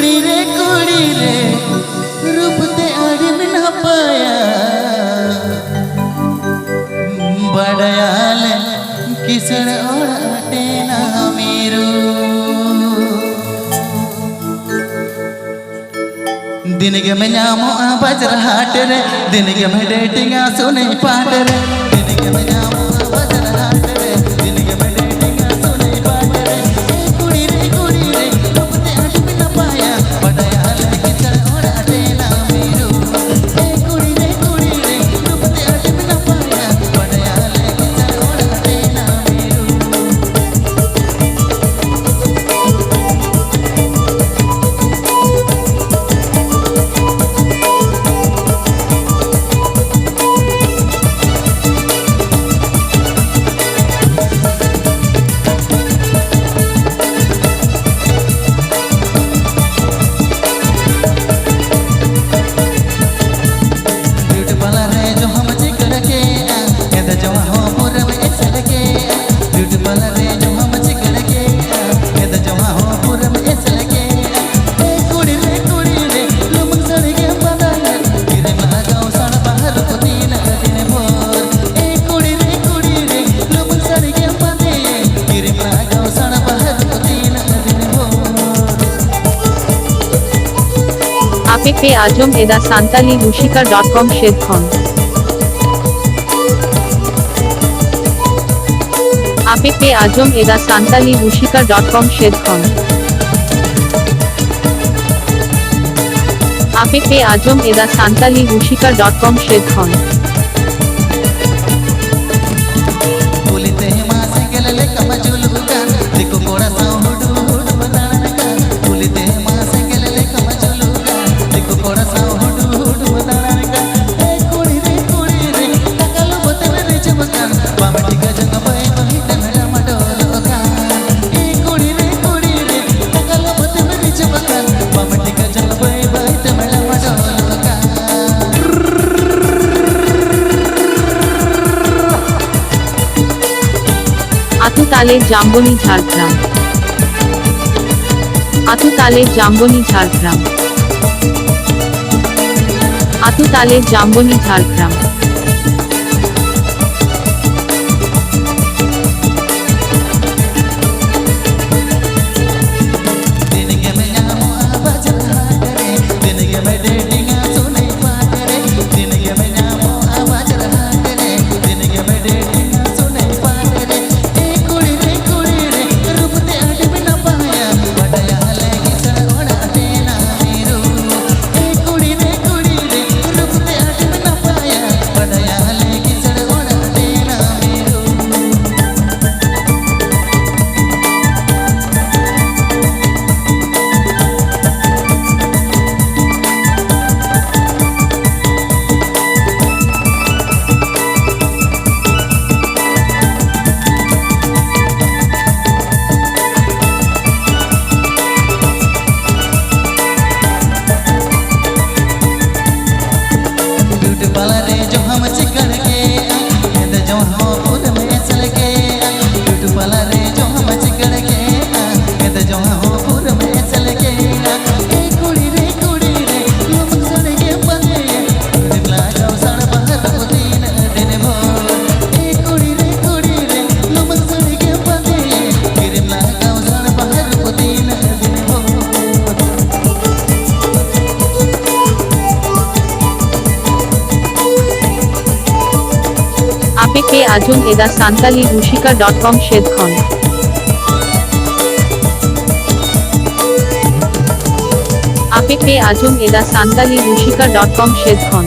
कुड़ी रे रूप ते आड़ी में ना पाया बड़याल किसड़ और आटे ना मेरू दिन के में जामो बजर हाट रे दिन के में डेटिंग सुने पाट रे दिन के में जामो बजर हाट रे दिन के में डेटिंग सुने पाट रे कुड़ी रे रूप ते आड़ी में ना पाया बड़याल किसड़ और आटे ना मेरू कुड़ी रे रूप ते आड़ी में ना पाया बड़याल किसड़ और आटे ना मेरू আপে আজম এদা সান্তালি রুশিকা.com শেদখন আপে আজম এদা সান্তালি রুশিকা.com শেদখন আপে আজম এদা সান্তালি রুশিকা.com শেদখন बोलते हैं माँ से गले कमजुल बुका देखो कोड़ा सा हुडू हुडू बनाना का बोलते हैं माँ से गले कमजुल बुका देखो कोड़ा सा हुडू हुडू बनाना का कुड़ी रे तकलो बोते मेरे चमका बामटी का जंग बाई बाई तमेरा मडोलो का कुड़ी रे तकलो बोते मेरे चमका बामटी का जंग बाई बाई तमेरा मडोलो का আতুতালে জাম্বনি ঝাড়গ্রাম আতুতালে জাম্বনি ঝাড়গ্রাম আতুতালে জাম্বনি ঝাড়গ্রাম दिन के में जामो बजर हाट रे दिन के में डेटिंग सुने पाट रे दिन के में जामो बजर हाट रे दिन के में डेटिंग सुने पाट रे कुड़ी रे रूप ते आड़ी में ना पाया बड़याल किसड़ और आटे ना मेरू कुड़ी रे रूप ते आड़ी में ना पाया बड़याल किसड़ और आटे ना मेरू ब्यूटी पार्लर रे जो हम चिकन के ये जो हम खुद में चल के ब्यूटी पार्लर रे जो हम चिकन के ये जो हम खुद में चल के कुड़ी रे लोग सड़ के बंदे दिन लागा सड़ बाहर को दिन भर कुड़ी रे लोग सड़ के बंदे दिन लागा सड़ बाहर को दिन भर আপে আজম এদা সান্তালি রুশিকা.com শেদখন আপে আজম এদা সান্তালি রুশিকা.com শেদখন